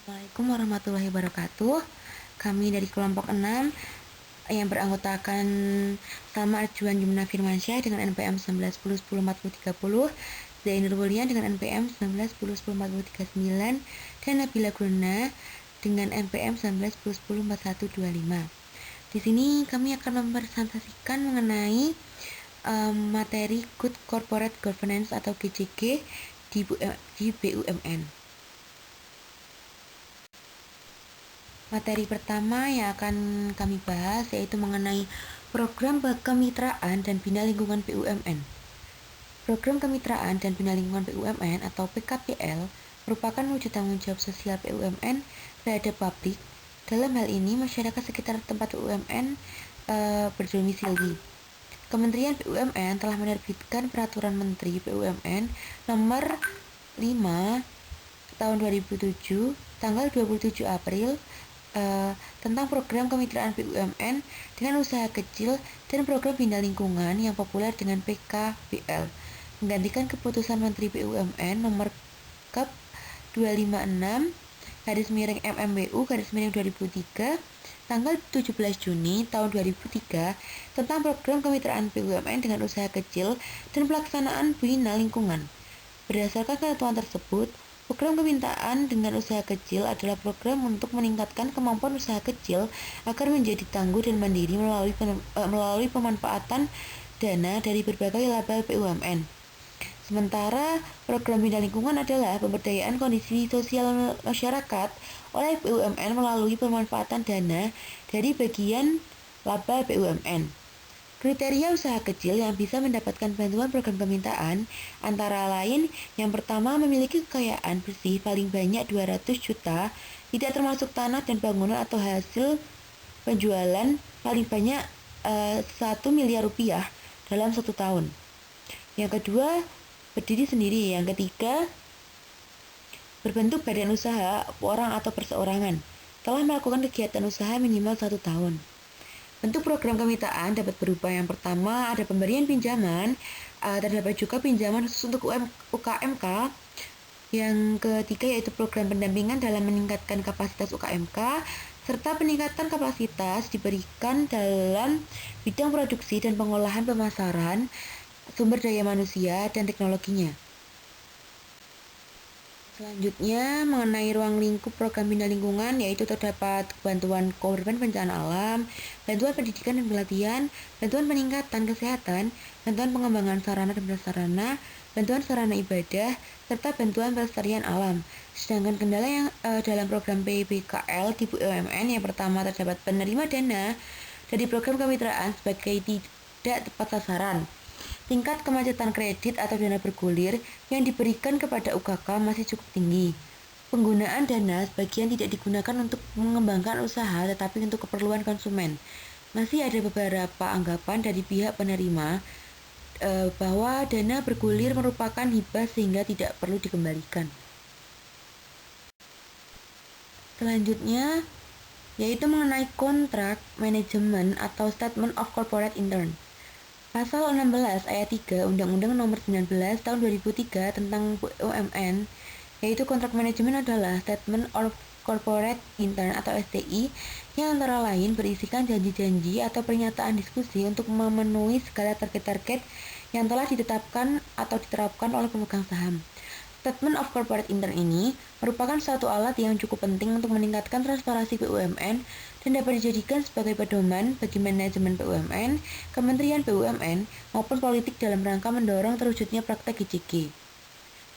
Assalamualaikum warahmatullahi wabarakatuh. Kami dari kelompok 6 yang beranggotakan Salma Arjuan Jumna Firmansyah dengan NPM 1910104030, Zainur Wulian dengan NPM 1910104039, dan Nabila Gurna dengan NPM 1910104125. Di sini kami akan mempresentasikan mengenai materi Good Corporate Governance atau GCG di BUMN. Materi pertama yang akan kami bahas yaitu mengenai program kemitraan dan bina lingkungan BUMN. Program kemitraan dan bina lingkungan BUMN atau PKBL merupakan wujud tanggung jawab sosial BUMN terhadap publik. Dalam hal ini, masyarakat sekitar tempat BUMN berdomisili. Kementerian BUMN telah menerbitkan Peraturan Menteri BUMN Nomor 5 Tahun 2007, tanggal 27 April tentang program kemitraan BUMN dengan usaha kecil dan program bina lingkungan yang populer dengan PKBL, menggantikan keputusan Menteri BUMN nomor Kep 256 MMWU 2003 tanggal 17 Juni tahun 2003 tentang program kemitraan BUMN dengan usaha kecil dan pelaksanaan bina lingkungan. Berdasarkan ketentuan tersebut, program kemitraan dengan usaha kecil adalah program untuk meningkatkan kemampuan usaha kecil agar menjadi tangguh dan mandiri melalui pemanfaatan dana dari berbagai laba BUMN. Sementara program bina lingkungan adalah pemberdayaan kondisi sosial masyarakat oleh BUMN melalui pemanfaatan dana dari bagian laba BUMN. Kriteria usaha kecil yang bisa mendapatkan bantuan program kemitraan antara lain: yang pertama, memiliki kekayaan bersih paling banyak 200 juta, tidak termasuk tanah dan bangunan atau hasil penjualan paling banyak 1 miliar rupiah dalam 1 tahun. Yang kedua, berdiri sendiri. Yang ketiga, berbentuk badan usaha orang atau perseorangan, telah melakukan kegiatan usaha minimal 1 tahun. Bentuk program kemitraan dapat berupa: yang pertama, ada pemberian pinjaman, terdapat juga pinjaman khusus untuk UKMK. Yang ketiga yaitu program pendampingan dalam meningkatkan kapasitas UKMK, serta peningkatan kapasitas diberikan dalam bidang produksi dan pengolahan, pemasaran, sumber daya manusia, dan teknologinya. Selanjutnya, mengenai ruang lingkup program bina lingkungan, yaitu terdapat bantuan korban bencana alam, bantuan pendidikan dan pelatihan, bantuan peningkatan kesehatan, bantuan pengembangan sarana dan prasarana, bantuan sarana ibadah, serta bantuan pelestarian alam. Sedangkan kendala yang dalam program PBKL di BUMN, yang pertama, terdapat penerima dana dari program kemitraan sebagai tidak tepat sasaran. Tingkat kemacetan kredit atau dana bergulir yang diberikan kepada UKK masih cukup tinggi. Penggunaan dana sebagian tidak digunakan untuk mengembangkan usaha tetapi untuk keperluan konsumen. Masih ada beberapa anggapan dari pihak penerima bahwa dana bergulir merupakan hibah sehingga tidak perlu dikembalikan. Selanjutnya, yaitu mengenai kontrak manajemen atau Statement of Corporate Intern. Pasal 16 ayat 3 Undang-Undang Nomor 19 Tahun 2003 tentang BUMN, yaitu kontrak manajemen adalah Statement of Corporate Intern atau STI, yang antara lain berisikan janji-janji atau pernyataan diskusi untuk memenuhi segala target-target yang telah ditetapkan atau diterapkan oleh pemegang saham. Statement of Corporate Intern ini merupakan suatu alat yang cukup penting untuk meningkatkan transparansi BUMN dan dapat dijadikan sebagai pedoman bagi manajemen BUMN, Kementerian BUMN, maupun politik dalam rangka mendorong terwujudnya praktek GCG.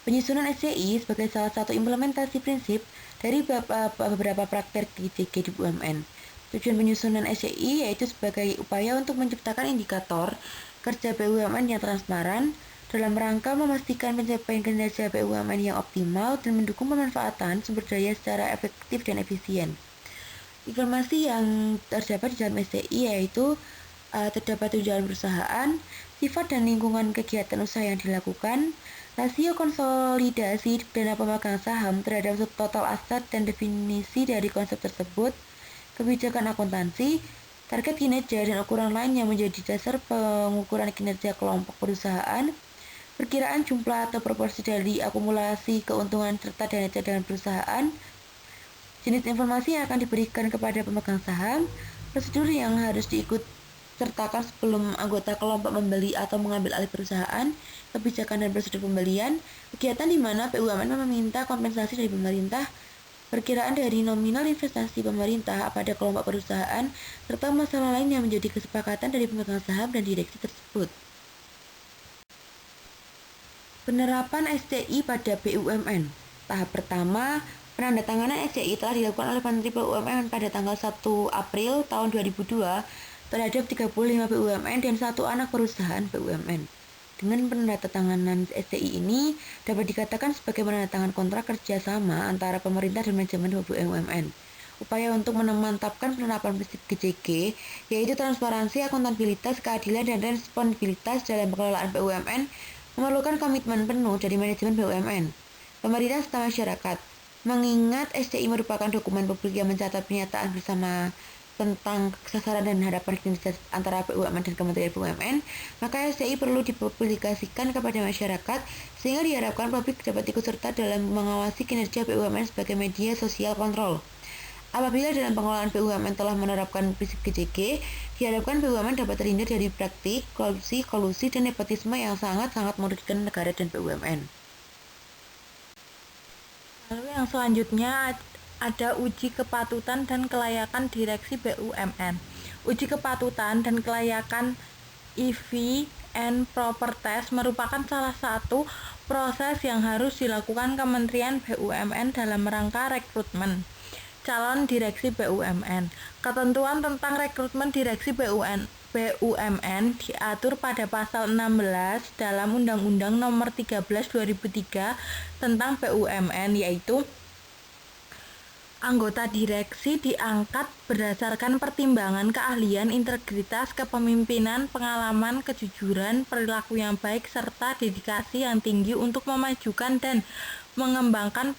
Penyusunan SCI sebagai salah satu implementasi prinsip dari beberapa praktek GCG di BUMN. Tujuan penyusunan SCI yaitu sebagai upaya untuk menciptakan indikator kerja BUMN yang transparan, dalam rangka memastikan pencapaian kinerja BUMN yang optimal dan mendukung pemanfaatan sumber daya secara efektif dan efisien. Informasi yang terdapat di dalam SCI yaitu terdapat tujuan perusahaan, sifat dan lingkungan kegiatan usaha yang dilakukan, rasio konsolidasi dana pemegang saham terhadap total aset dan definisi dari konsep tersebut, kebijakan akuntansi, target kinerja dan ukuran lain yang menjadi dasar pengukuran kinerja kelompok perusahaan, perkiraan jumlah atau proporsi dari akumulasi keuntungan serta dana cadangan perusahaan, jenis informasi yang akan diberikan kepada pemegang saham, prosedur yang harus diikut sertakan sebelum anggota kelompok membeli atau mengambil alih perusahaan, kebijakan dan prosedur pembelian, kegiatan di mana BUMN meminta kompensasi dari pemerintah, perkiraan dari nominal investasi pemerintah pada kelompok perusahaan, serta masalah lain yang menjadi kesepakatan dari pemegang saham dan direksi tersebut. Penerapan SCI pada BUMN. Tahap pertama, penandatanganan SCI telah dilakukan oleh Menteri BUMN pada tanggal 1 April tahun 2002 terhadap 35 BUMN dan 1 anak perusahaan BUMN. Dengan penandatanganan SCI ini dapat dikatakan sebagai penandatangan kontrak kerjasama antara pemerintah dan manajemen BUMN. Upaya untuk memantapkan penerapan prinsip GCG, yaitu transparansi, akuntabilitas, keadilan, dan responsibilitas dalam pengelolaan BUMN, memerlukan komitmen penuh dari manajemen BUMN, pemerintah serta masyarakat. Mengingat SCI merupakan dokumen publik yang mencatat pernyataan bersama tentang sasaran dan harapan kinerja antara BUMN dan Kementerian BUMN, maka SCI perlu dipublikasikan kepada masyarakat sehingga diharapkan publik dapat ikut serta dalam mengawasi kinerja BUMN sebagai media sosial kontrol. Apabila dalam pengelolaan BUMN telah menerapkan prinsip GCG, diharapkan BUMN dapat terhindar dari praktik, kolusi, dan nepotisme yang sangat-sangat merugikan negara dan BUMN. Lalu yang selanjutnya ada uji kepatutan dan kelayakan direksi BUMN. Uji kepatutan dan kelayakan EV and Proper Test merupakan salah satu proses yang harus dilakukan Kementerian BUMN dalam rangka rekrutmen calon direksi BUMN. Ketentuan tentang rekrutmen direksi BUMN diatur pada pasal 16 dalam Undang-Undang Nomor 13 2003 tentang BUMN, yaitu anggota direksi diangkat berdasarkan pertimbangan keahlian, integritas, kepemimpinan, pengalaman, kejujuran, perilaku yang baik, serta dedikasi yang tinggi untuk memajukan dan mengembangkan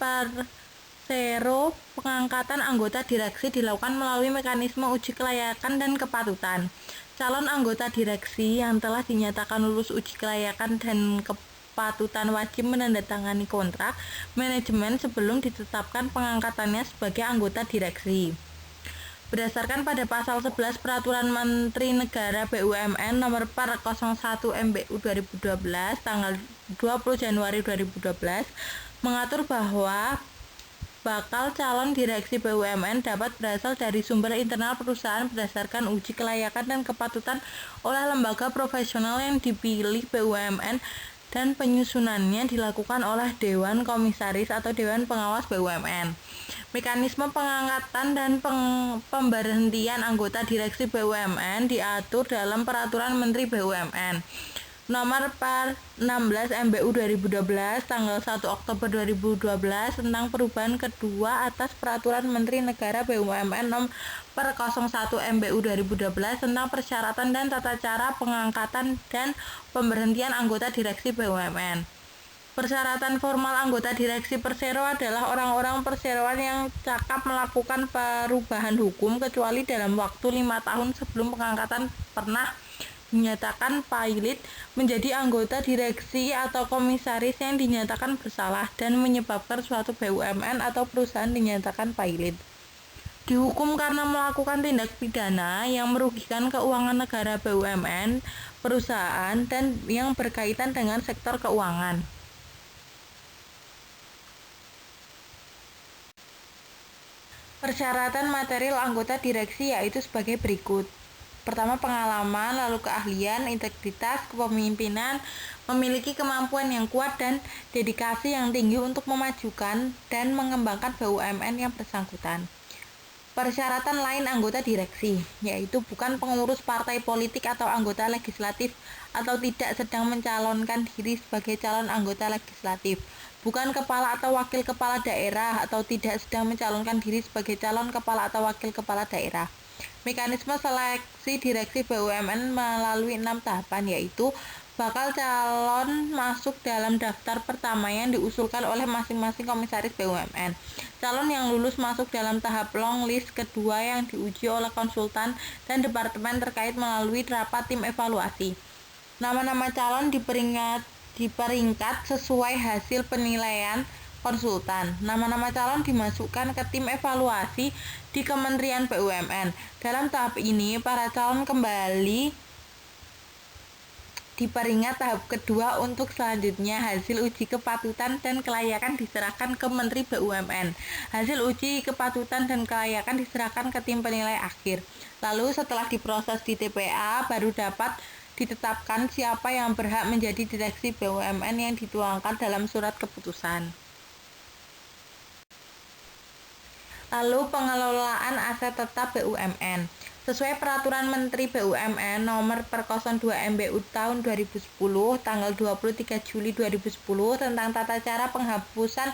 pengangkatan anggota direksi dilakukan melalui mekanisme uji kelayakan dan kepatutan. Calon anggota direksi yang telah dinyatakan lulus uji kelayakan dan kepatutan wajib menandatangani kontrak manajemen sebelum ditetapkan pengangkatannya sebagai anggota direksi. Berdasarkan pada pasal 11 Peraturan Menteri Negara BUMN Nomor 401 MBU 2012 tanggal 20 Januari 2012 mengatur bahwa bakal calon direksi BUMN dapat berasal dari sumber internal perusahaan berdasarkan uji kelayakan dan kepatutan oleh lembaga profesional yang dipilih BUMN dan penyusunannya dilakukan oleh Dewan Komisaris atau Dewan Pengawas BUMN. Mekanisme pengangkatan dan pemberhentian anggota direksi BUMN diatur dalam Peraturan Menteri BUMN Nomor 16 MBU 2012 tanggal 1 Oktober 2012 tentang perubahan kedua atas Peraturan Menteri Negara BUMN Nomor 01 MBU 2012 tentang persyaratan dan tata cara pengangkatan dan pemberhentian anggota direksi BUMN. Persyaratan formal anggota direksi Persero adalah orang-orang perseroan yang cakap melakukan perubahan hukum kecuali dalam waktu 5 tahun sebelum pengangkatan pernah dinyatakan pailit menjadi anggota direksi atau komisaris yang dinyatakan bersalah dan menyebabkan suatu BUMN atau perusahaan dinyatakan pailit. Dihukum karena melakukan tindak pidana yang merugikan keuangan negara, BUMN, perusahaan, dan yang berkaitan dengan sektor keuangan. Persyaratan material anggota direksi yaitu sebagai berikut. Pertama, pengalaman, lalu keahlian, integritas, kepemimpinan, memiliki kemampuan yang kuat dan dedikasi yang tinggi untuk memajukan dan mengembangkan BUMN yang bersangkutan. Persyaratan lain anggota direksi, yaitu bukan pengurus partai politik atau anggota legislatif atau tidak sedang mencalonkan diri sebagai calon anggota legislatif, bukan kepala atau wakil kepala daerah atau tidak sedang mencalonkan diri sebagai calon kepala atau wakil kepala daerah. Mekanisme seleksi direksi BUMN melalui 6 tahapan, yaitu bakal calon masuk dalam daftar pertama yang diusulkan oleh masing-masing komisaris BUMN. Calon yang lulus masuk dalam tahap long list kedua yang diuji oleh konsultan dan departemen terkait melalui rapat tim evaluasi. Nama-nama calon diperingkat sesuai hasil penilaian konsultan. Nama-nama calon dimasukkan ke tim evaluasi di Kementerian BUMN. Dalam tahap ini, para calon kembali diperingat tahap kedua untuk selanjutnya hasil uji kepatutan dan kelayakan diserahkan ke Menteri BUMN. Hasil uji kepatutan dan kelayakan diserahkan ke tim penilai akhir. Lalu setelah diproses di TPA baru dapat ditetapkan siapa yang berhak menjadi direksi BUMN yang dituangkan dalam surat keputusan. Lalu pengelolaan aset tetap BUMN. Sesuai Peraturan Menteri BUMN Nomor 02 MBU Tahun 2010 tanggal 23 Juli 2010 tentang tata cara penghapus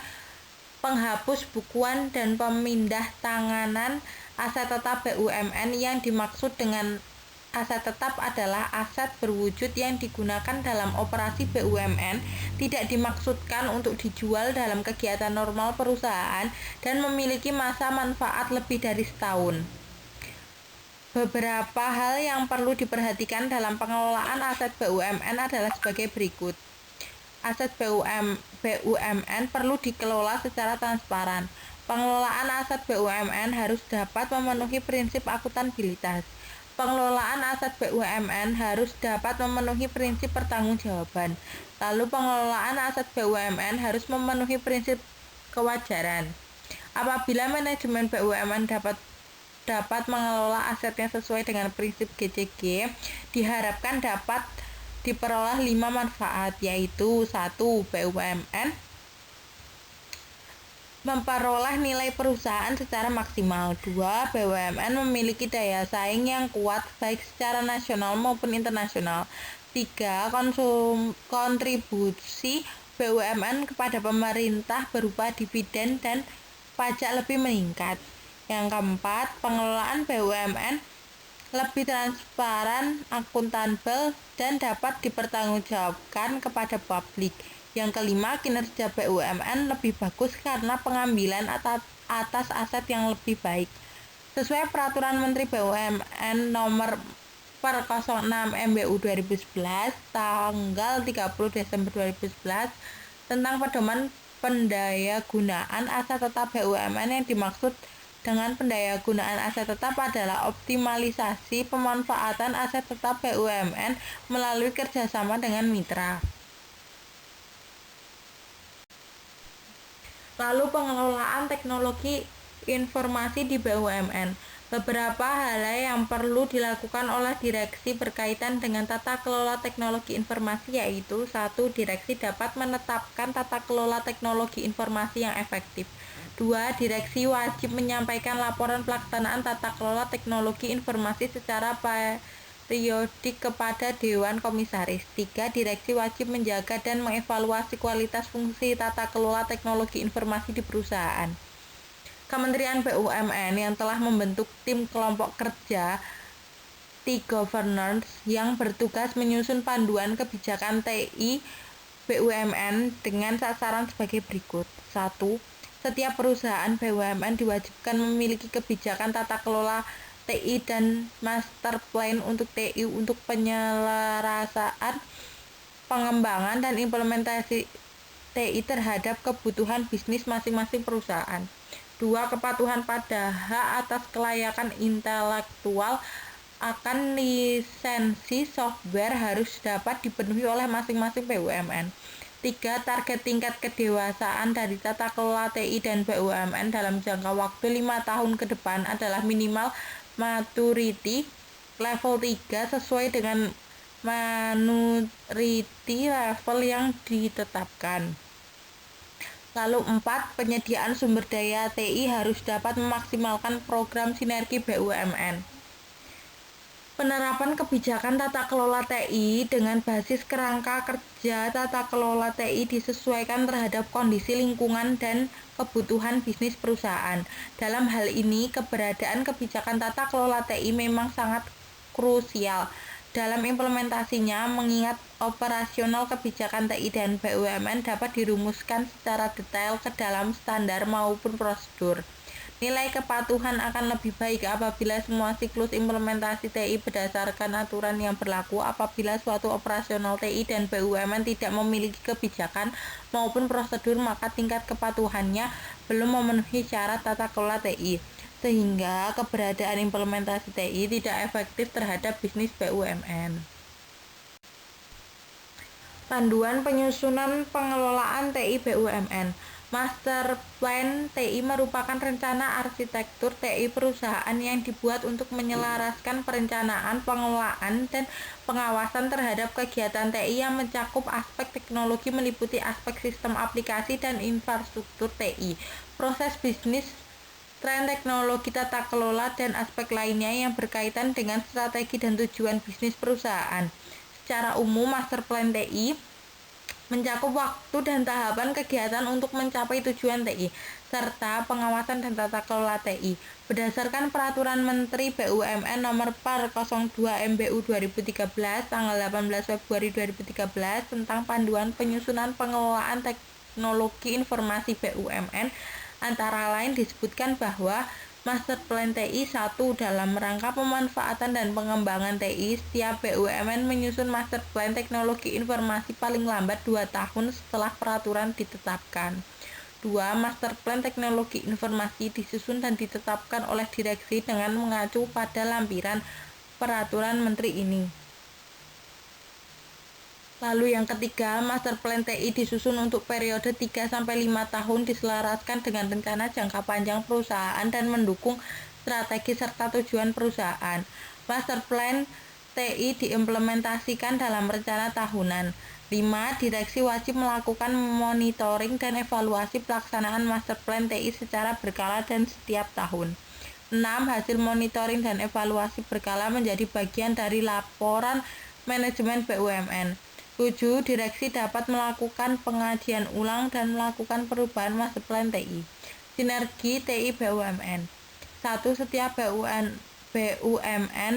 bukuan dan pemindah tanganan aset tetap BUMN, yang dimaksud dengan aset tetap adalah aset berwujud yang digunakan dalam operasi BUMN, tidak dimaksudkan untuk dijual dalam kegiatan normal perusahaan dan memiliki masa manfaat lebih dari setahun. Beberapa hal yang perlu diperhatikan dalam pengelolaan aset BUMN adalah sebagai berikut. Aset BUMN perlu dikelola secara transparan. Pengelolaan aset BUMN harus dapat memenuhi prinsip akuntabilitas. Pengelolaan aset BUMN harus dapat memenuhi prinsip pertanggungjawaban. Lalu pengelolaan aset BUMN harus memenuhi prinsip kewajaran. Apabila manajemen BUMN dapat mengelola asetnya sesuai dengan prinsip GCG, diharapkan dapat diperoleh 5 manfaat, yaitu 1. BUMN memperoleh nilai perusahaan secara maksimal. 2. BUMN memiliki daya saing yang kuat baik secara nasional maupun internasional. 3. Kontribusi BUMN kepada pemerintah berupa dividen dan pajak lebih meningkat. Yang keempat, pengelolaan BUMN lebih transparan, akuntabel, dan dapat dipertanggungjawabkan kepada publik. Yang kelima, kinerja BUMN lebih bagus karena pengambilan atas aset yang lebih baik. Sesuai Peraturan Menteri BUMN Nomor 06 MBU 2011 tanggal 30 Desember 2011 tentang pedoman pendayagunaan aset tetap BUMN, yang dimaksud dengan pendayagunaan aset tetap adalah optimalisasi pemanfaatan aset tetap BUMN melalui kerjasama dengan mitra. Lalu pengelolaan teknologi informasi di BUMN. Beberapa hal yang perlu dilakukan oleh direksi berkaitan dengan tata kelola teknologi informasi, yaitu 1. Direksi dapat menetapkan tata kelola teknologi informasi yang efektif. 2. Direksi wajib menyampaikan laporan pelaksanaan tata kelola teknologi informasi secara periodik kepada Dewan Komisaris. 3. Direksi wajib menjaga dan mengevaluasi kualitas fungsi tata kelola teknologi informasi di perusahaan. Kementerian BUMN yang telah membentuk tim kelompok kerja T-Governance yang bertugas menyusun panduan kebijakan TI BUMN dengan sasaran sebagai berikut. 1. Setiap perusahaan BUMN diwajibkan memiliki kebijakan tata kelola TI dan master plan untuk TI untuk penyelarasaan, pengembangan, dan implementasi TI terhadap kebutuhan bisnis masing-masing perusahaan. 2. Kepatuhan pada hak atas kelayakan intelektual akan lisensi software harus dapat dipenuhi oleh masing-masing BUMN. 3. Target tingkat kedewasaan dari tata kelola TI dan BUMN dalam jangka waktu 5 tahun ke depan adalah minimal maturity level 3 sesuai dengan maturity level yang ditetapkan. Lalu 4. Penyediaan sumber daya TI harus dapat memaksimalkan program sinergi BUMN. Penerapan kebijakan tata kelola TI dengan basis kerangka kerja tata kelola TI disesuaikan terhadap kondisi lingkungan dan kebutuhan bisnis perusahaan. Dalam hal ini, keberadaan kebijakan tata kelola TI memang sangat krusial dalam implementasinya, mengingat operasional kebijakan TI dan BUMN dapat dirumuskan secara detail ke dalam standar maupun prosedur. Nilai kepatuhan akan lebih baik apabila semua siklus implementasi TI berdasarkan aturan yang berlaku. Apabila suatu operasional TI dan BUMN tidak memiliki kebijakan maupun prosedur, maka tingkat kepatuhannya belum memenuhi syarat tata kelola TI, sehingga keberadaan implementasi TI tidak efektif terhadap bisnis BUMN. Panduan penyusunan pengelolaan TI BUMN. Master Plan TI merupakan rencana arsitektur TI perusahaan yang dibuat untuk menyelaraskan perencanaan, pengelolaan, dan pengawasan terhadap kegiatan TI yang mencakup aspek teknologi meliputi aspek sistem aplikasi dan infrastruktur TI, proses bisnis, tren teknologi tata kelola, dan aspek lainnya yang berkaitan dengan strategi dan tujuan bisnis perusahaan. Secara umum, Master Plan TI mencakup waktu dan tahapan kegiatan untuk mencapai tujuan TI, serta pengawasan dan tata kelola TI. Berdasarkan Peraturan Menteri BUMN Nomor 402 MBU 2013 tanggal 18 Februari 2013 tentang Panduan Penyusunan Pengelolaan Teknologi Informasi BUMN, antara lain disebutkan bahwa Master Plan TI 1 dalam rangka pemanfaatan dan pengembangan TI, setiap BUMN menyusun Master Plan Teknologi Informasi paling lambat 2 tahun setelah peraturan ditetapkan. 2. Master Plan Teknologi Informasi disusun dan ditetapkan oleh direksi dengan mengacu pada lampiran peraturan menteri ini. Lalu yang ketiga, Master Plan TI disusun untuk periode 3-5 tahun diselaraskan dengan rencana jangka panjang perusahaan dan mendukung strategi serta tujuan perusahaan. Master Plan TI diimplementasikan dalam rencana tahunan. 5. Direksi wajib melakukan monitoring dan evaluasi pelaksanaan Master Plan TI secara berkala dan setiap tahun. 6. Hasil monitoring dan evaluasi berkala menjadi bagian dari laporan manajemen BUMN. 7. Direksi dapat melakukan pengajian ulang dan melakukan perubahan Master Plan TI. Sinergi TI BUMN. 1. Setiap BUMN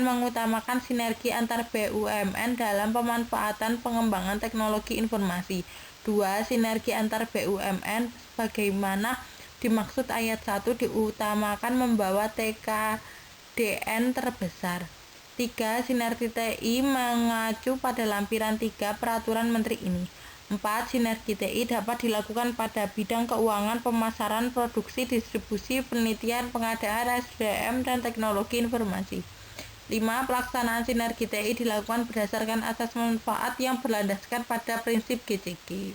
mengutamakan sinergi antar BUMN dalam pemanfaatan pengembangan teknologi informasi. 2. Sinergi antar BUMN sebagaimana dimaksud ayat 1 diutamakan membawa TKDN terbesar. 3. Sinergi TI mengacu pada lampiran 3 peraturan menteri ini. 4. Sinergi TI dapat dilakukan pada bidang keuangan, pemasaran, produksi, distribusi, penelitian, pengadaan, SDM, dan teknologi informasi. 5. Pelaksanaan sinergi TI dilakukan berdasarkan asas manfaat yang berlandaskan pada prinsip GCG.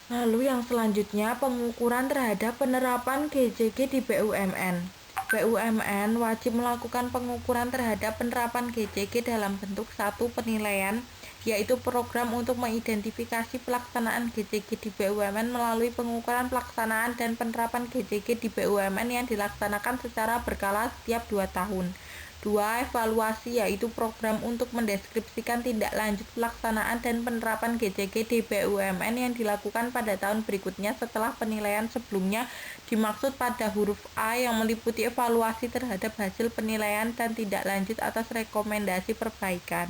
Lalu yang selanjutnya, pengukuran terhadap penerapan GCG di BUMN. BUMN wajib melakukan pengukuran terhadap penerapan GCG dalam bentuk 1. Penilaian, yaitu program untuk mengidentifikasi pelaksanaan GCG di BUMN melalui pengukuran pelaksanaan dan penerapan GCG di BUMN yang dilaksanakan secara berkala setiap 2 tahun. 2. Evaluasi, yaitu program untuk mendeskripsikan tindak lanjut pelaksanaan dan penerapan GCG di BUMN yang dilakukan pada tahun berikutnya setelah penilaian sebelumnya, dimaksud pada huruf A yang meliputi evaluasi terhadap hasil penilaian dan tindak lanjut atas rekomendasi perbaikan.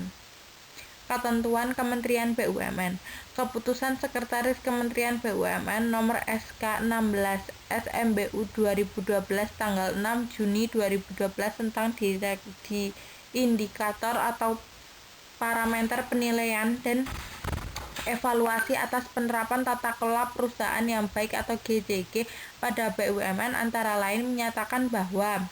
Ketentuan Kementerian BUMN. Keputusan Sekretaris Kementerian BUMN Nomor SK 16 SMBU 2012 tanggal 6 Juni 2012 tentang indikator atau parameter penilaian dan evaluasi atas penerapan tata kelola perusahaan yang baik atau GCG pada BUMN antara lain menyatakan bahwa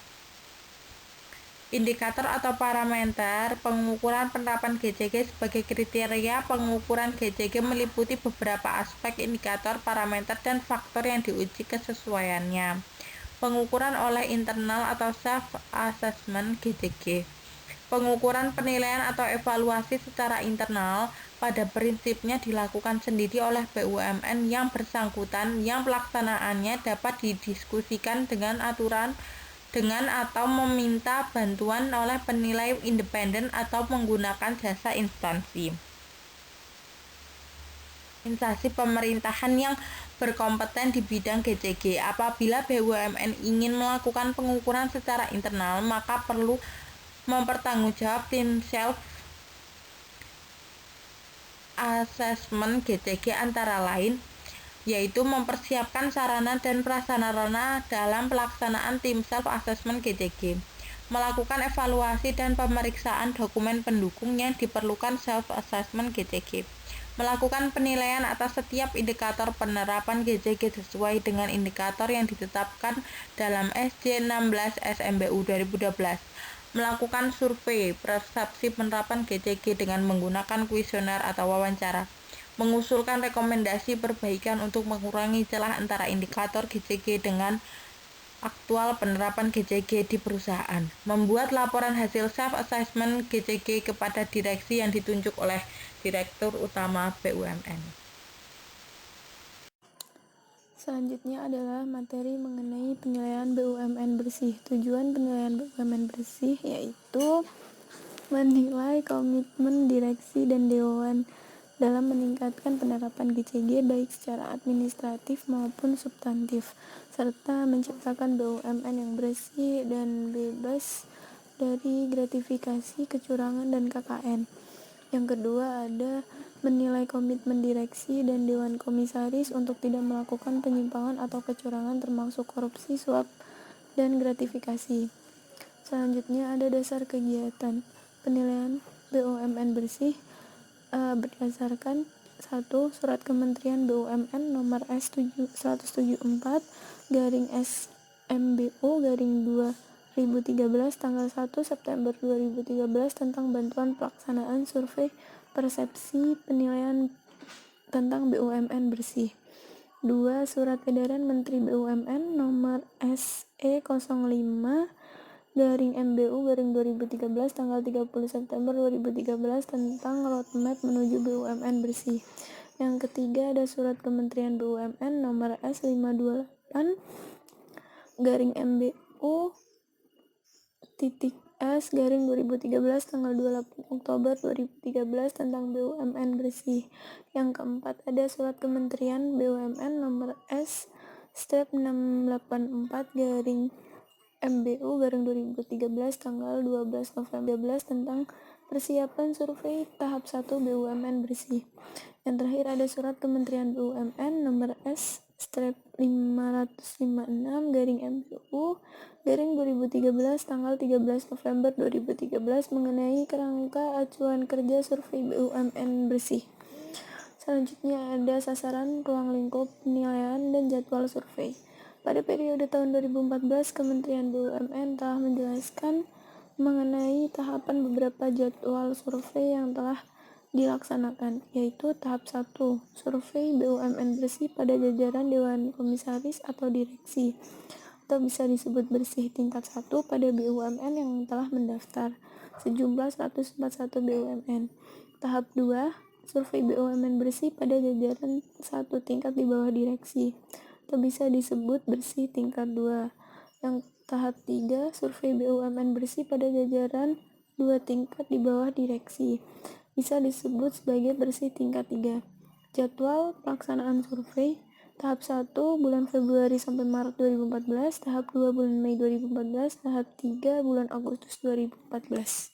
indikator atau parameter pengukuran penerapan GCG sebagai kriteria pengukuran GCG meliputi beberapa aspek indikator, parameter, dan faktor yang diuji kesesuaiannya. Pengukuran oleh internal atau self-assessment GCG. Pengukuran penilaian atau evaluasi secara internal pada prinsipnya dilakukan sendiri oleh BUMN yang bersangkutan yang pelaksanaannya dapat didiskusikan dengan atau meminta bantuan oleh penilai independen atau menggunakan jasa instansi pemerintahan yang berkompeten di bidang GCG. Apabila BUMN ingin melakukan pengukuran secara internal, maka perlu mempertanggungjawab tim self assessment GCG antara lain yaitu mempersiapkan sarana dan prasarana dalam pelaksanaan tim self-assessment GCG, melakukan evaluasi dan pemeriksaan dokumen pendukung yang diperlukan self-assessment GCG, melakukan penilaian atas setiap indikator penerapan GCG sesuai dengan indikator yang ditetapkan dalam SJ 16 SMBU 2012, melakukan survei persepsi penerapan GCG dengan menggunakan kuesioner atau wawancara, mengusulkan rekomendasi perbaikan untuk mengurangi celah antara indikator GCG dengan aktual penerapan GCG di perusahaan, membuat laporan hasil self-assessment GCG kepada direksi yang ditunjuk oleh Direktur Utama BUMN. Selanjutnya adalah materi mengenai penilaian BUMN bersih. Tujuan penilaian BUMN bersih yaitu menilai komitmen direksi dan dewan dalam meningkatkan penerapan GCG baik secara administratif maupun substantif, serta menciptakan BUMN yang bersih dan bebas dari gratifikasi, kecurangan, dan KKN. Yang kedua ada menilai komitmen direksi dan dewan komisaris untuk tidak melakukan penyimpangan atau kecurangan termasuk korupsi, suap, dan gratifikasi. Selanjutnya ada dasar kegiatan penilaian BUMN bersih berdasarkan 1. Surat Kementerian BUMN nomor S174 garing SMBU garing 2013 tanggal 1 September 2013 tentang bantuan pelaksanaan survei persepsi penilaian tentang BUMN bersih. 2. Surat Edaran Menteri BUMN nomor SE05 garing MBU garing 2013 tanggal 30 September 2013 tentang roadmap menuju BUMN bersih. Yang ketiga ada surat Kementerian BUMN nomor S528 garing MBU titik S garing 2013 tanggal 28 Oktober 2013 tentang BUMN bersih. Yang keempat ada surat Kementerian BUMN nomor S/684 garing MBU garing 2013 tanggal 12 November 2013 tentang persiapan survei tahap 1 BUMN bersih. Yang terakhir ada surat Kementerian BUMN nomor S/556 garing MBU garing 2013 tanggal 13 November 2013 mengenai kerangka acuan kerja survei BUMN bersih. Selanjutnya ada sasaran, ruang lingkup, penilaian, dan jadwal survei. Pada periode tahun 2014, Kementerian BUMN telah menjelaskan mengenai tahapan beberapa jadwal survei yang telah dilaksanakan, yaitu tahap 1, survei BUMN bersih pada jajaran Dewan Komisaris atau Direksi, atau bisa disebut bersih tingkat 1 pada BUMN yang telah mendaftar, sejumlah 141 BUMN. Tahap 2, survei BUMN bersih pada jajaran 1 tingkat di bawah direksi, atau bisa disebut bersih tingkat 2. Yang tahap 3, survei BUMN bersih pada jajaran 2 tingkat di bawah direksi, bisa disebut sebagai bersih tingkat 3. Jadwal pelaksanaan survei tahap 1 bulan Februari sampai Maret 2014, tahap 2 bulan Mei 2014, tahap 3 bulan Agustus 2014.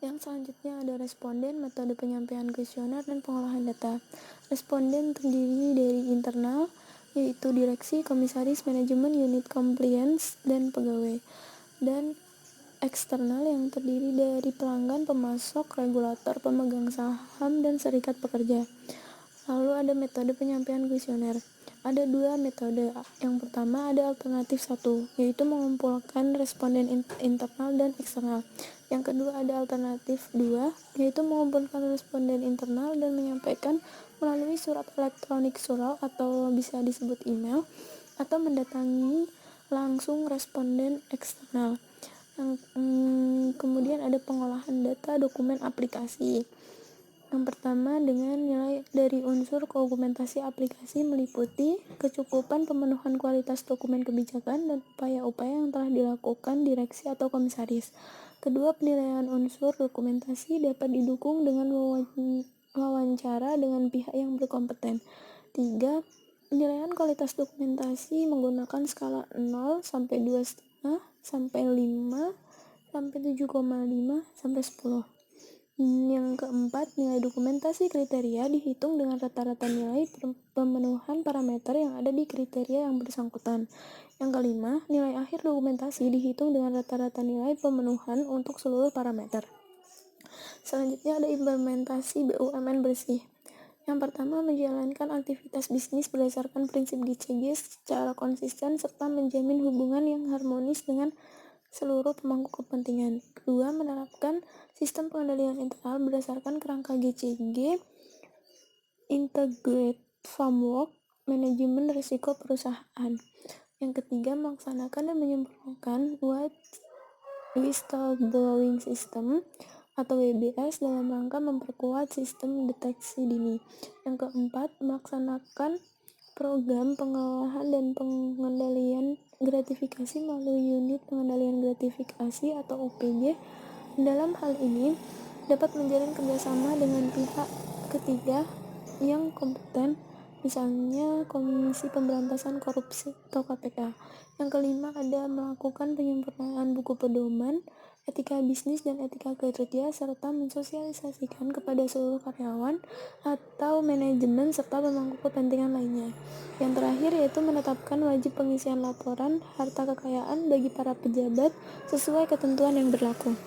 Yang selanjutnya ada responden, metode penyampaian kuesioner, dan pengolahan data. Responden terdiri dari internal, yaitu direksi, komisaris, manajemen, unit compliance, dan pegawai. Dan eksternal yang terdiri dari pelanggan, pemasok, regulator, pemegang saham, dan serikat pekerja. Lalu ada metode penyampaian kuesioner. Ada dua metode. Yang pertama ada alternatif 1, yaitu mengumpulkan responden internal dan eksternal. Yang kedua ada alternatif 2, yaitu mengumpulkan responden internal dan menyampaikan melalui surat elektronik surau atau bisa disebut email, atau mendatangi langsung responden eksternal. Kemudian ada pengolahan data dokumen aplikasi. Yang pertama, dengan nilai dari unsur dokumentasi aplikasi meliputi kecukupan pemenuhan kualitas dokumen kebijakan dan upaya-upaya yang telah dilakukan direksi atau komisaris. Kedua, penilaian unsur dokumentasi dapat didukung dengan wawancara dengan pihak yang berkompeten. 3. Penilaian kualitas dokumentasi menggunakan skala 0 sampai 2,5 sampai 5 sampai 7,5 sampai 10. Yang keempat, nilai dokumentasi kriteria dihitung dengan rata-rata nilai pemenuhan parameter yang ada di kriteria yang bersangkutan. Yang kelima, nilai akhir dokumentasi dihitung dengan rata-rata nilai pemenuhan untuk seluruh parameter. Selanjutnya ada implementasi BUMN bersih. Yang pertama, menjalankan aktivitas bisnis berdasarkan prinsip GCG secara konsisten serta menjamin hubungan yang harmonis dengan seluruh pemangku kepentingan. Kedua, menerapkan sistem pengendalian internal berdasarkan kerangka GCG, Integrated Framework, manajemen risiko perusahaan. Yang ketiga, melaksanakan dan menyempurnakan whistleblowing system atau WBS dalam rangka memperkuat sistem deteksi dini. Yang keempat, melaksanakan program pengolahan dan pengendalian gratifikasi melalui unit pengendalian gratifikasi atau UPG. Dalam hal ini dapat menjalin kerjasama dengan pihak ketiga yang kompeten, misalnya Komisi Pemberantasan Korupsi atau KPK. Yang kelima ada melakukan penyempurnaan buku pedoman etika bisnis dan etika kerja serta mensosialisasikan kepada seluruh karyawan atau manajemen serta pemangku kepentingan lainnya. Yang terakhir yaitu menetapkan wajib pengisian laporan harta kekayaan bagi para pejabat sesuai ketentuan yang berlaku.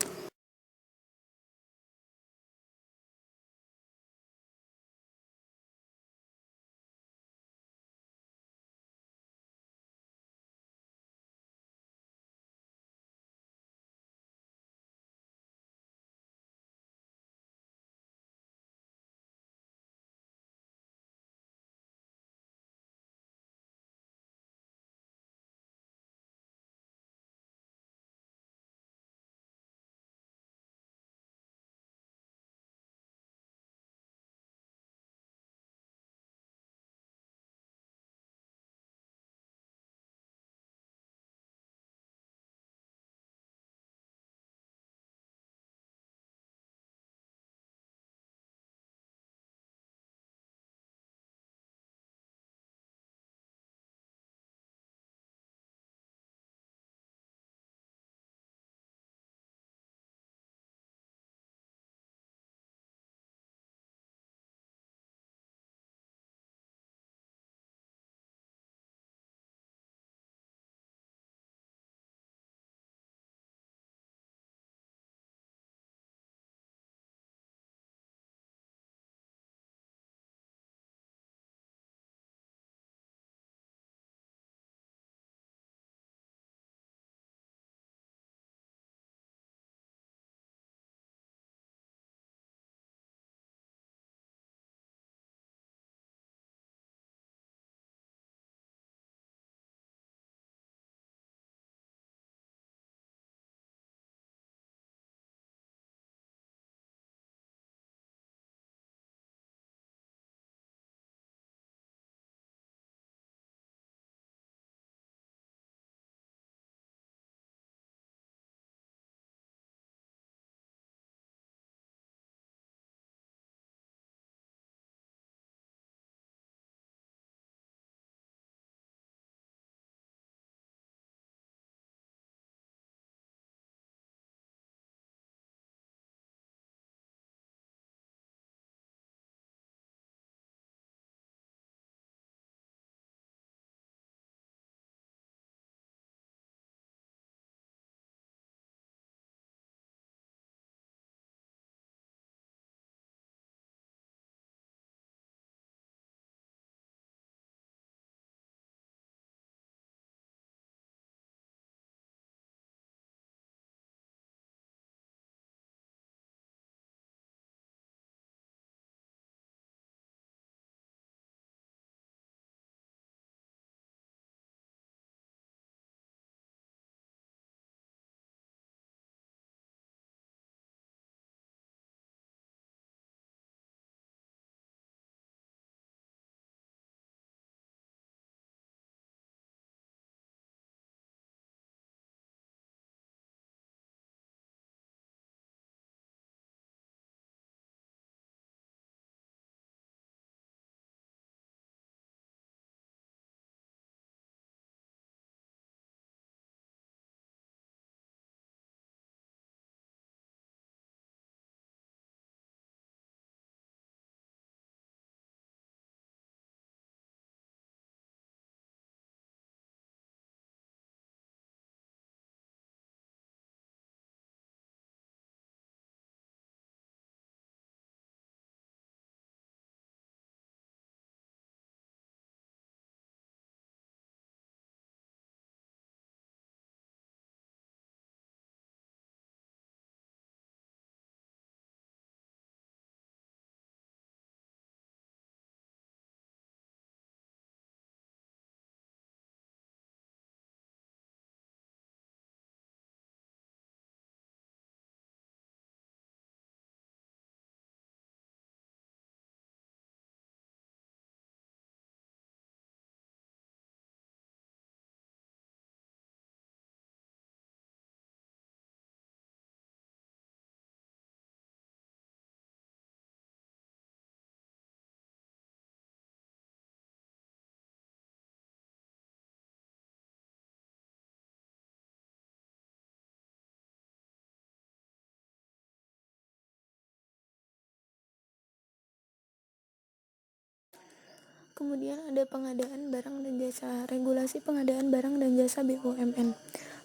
Kemudian ada pengadaan barang dan jasa. Regulasi pengadaan barang dan jasa BUMN.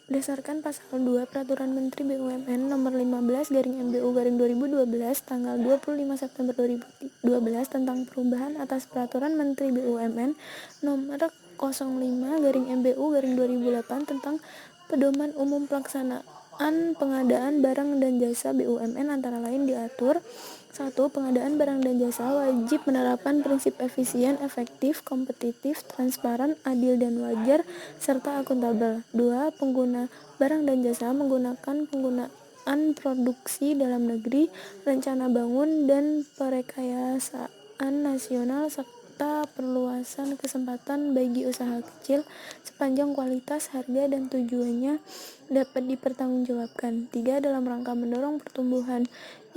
Berdasarkan pasal 2 Peraturan Menteri BUMN nomor 15/MBU/2012 tanggal 25 September 2012 tentang perubahan atas Peraturan Menteri BUMN nomor 05/MBU/2008 tentang pedoman umum pelaksanaan pengadaan barang dan jasa BUMN antara lain diatur: 1. Pengadaan barang dan jasa wajib menerapkan prinsip efisien, efektif, kompetitif, transparan, adil dan wajar, serta akuntabel. 2. Pengguna barang dan jasa menggunakan penggunaan produksi dalam negeri, rencana bangun dan perekayasaan nasional serta perluasan kesempatan bagi usaha kecil sepanjang kualitas, harga, dan tujuannya dapat dipertanggungjawabkan. 3. Dalam rangka mendorong pertumbuhan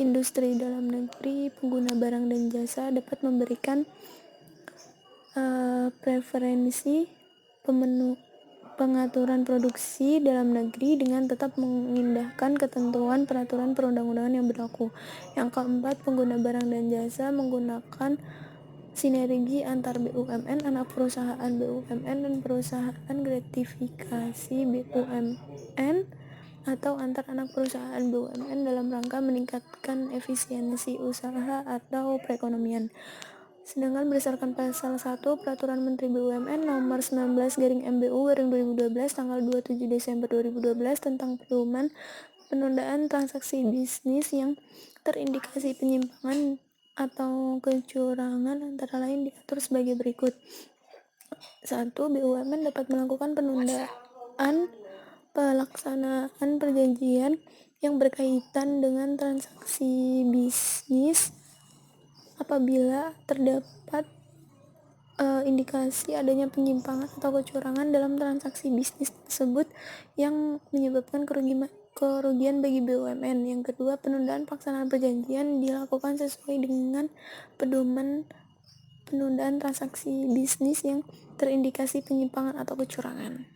industri dalam negeri, pengguna barang dan jasa dapat memberikan preferensi pengaturan produksi dalam negeri dengan tetap mengindahkan ketentuan peraturan perundang-undangan yang berlaku. Yang keempat, pengguna barang dan jasa menggunakan sinergi antar BUMN, anak perusahaan BUMN, dan perusahaan gratifikasi BUMN atau antar anak perusahaan BUMN dalam rangka meningkatkan efisiensi usaha atau perekonomian. Sedangkan berdasarkan pasal 1 Peraturan Menteri BUMN nomor 19/MBU/2012 tanggal 27 Desember 2012 tentang pedoman penundaan transaksi bisnis yang terindikasi penyimpangan atau kecurangan antara lain diatur sebagai berikut. 1. BUMN dapat melakukan penundaan pelaksanaan perjanjian yang berkaitan dengan transaksi bisnis apabila terdapat indikasi adanya penyimpangan atau kecurangan dalam transaksi bisnis tersebut yang menyebabkan kerugian bagi BUMN. Yang kedua, penundaan pelaksanaan perjanjian dilakukan sesuai dengan pedoman penundaan transaksi bisnis yang terindikasi penyimpangan atau kecurangan.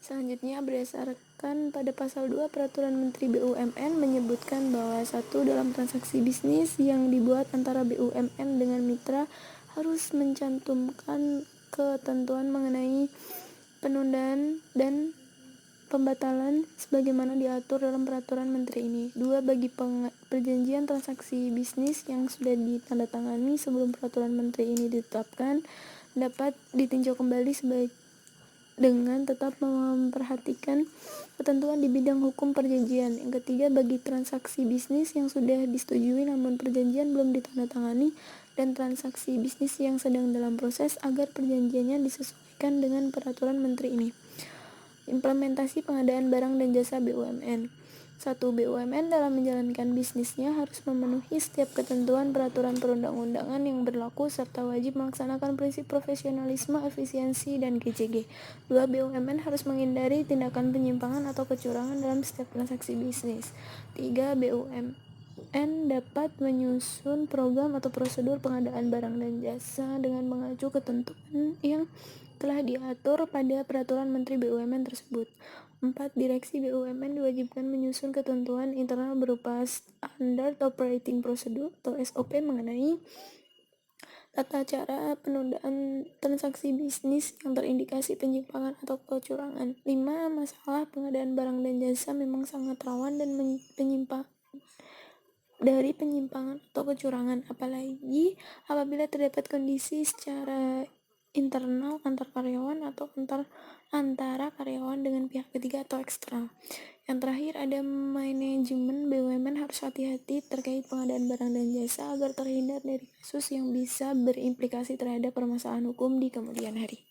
Selanjutnya, berdasarkan pada pasal 2 Peraturan Menteri BUMN menyebutkan bahwa satu, dalam transaksi bisnis yang dibuat antara BUMN dengan mitra harus mencantumkan ketentuan mengenai penundaan dan pembatalan sebagaimana diatur dalam peraturan menteri ini. 2. Bagi perjanjian transaksi bisnis yang sudah ditandatangani sebelum peraturan menteri ini ditetapkan dapat ditinjau kembali dengan tetap memperhatikan ketentuan di bidang hukum perjanjian. Yang ketiga, bagi transaksi bisnis yang sudah disetujui namun perjanjian belum ditandatangani dan transaksi bisnis yang sedang dalam proses agar perjanjiannya disesuaikan dengan peraturan menteri ini. Implementasi pengadaan barang dan jasa BUMN. 1. BUMN dalam menjalankan bisnisnya harus memenuhi setiap ketentuan peraturan perundang-undangan yang berlaku serta wajib melaksanakan prinsip profesionalisme, efisiensi, dan GCG. 2. BUMN harus menghindari tindakan penyimpangan atau kecurangan dalam setiap transaksi bisnis. 3. BUMN dapat menyusun program atau prosedur pengadaan barang dan jasa dengan mengacu ketentuan yang telah diatur pada peraturan Menteri BUMN tersebut. 4. Direksi BUMN diwajibkan menyusun ketentuan internal berupa Standard Operating Procedure atau SOP mengenai tata cara penundaan transaksi bisnis yang terindikasi penyimpangan atau kecurangan. 5. Masalah pengadaan barang dan jasa memang sangat rawan dan penyimpangan atau kecurangan, apalagi apabila terdapat kondisi secara internal antar karyawan atau antara karyawan dengan pihak ketiga atau eksternal. Yang terakhir, ada manajemen BUMN harus hati-hati terkait pengadaan barang dan jasa agar terhindar dari kasus yang bisa berimplikasi terhadap permasalahan hukum di kemudian hari.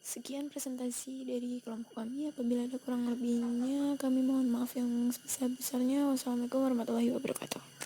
Sekian presentasi dari kelompok kami. Apabila ada kurang lebihnya, kami mohon maaf yang sebesar-besarnya. Wassalamualaikum warahmatullahi wabarakatuh.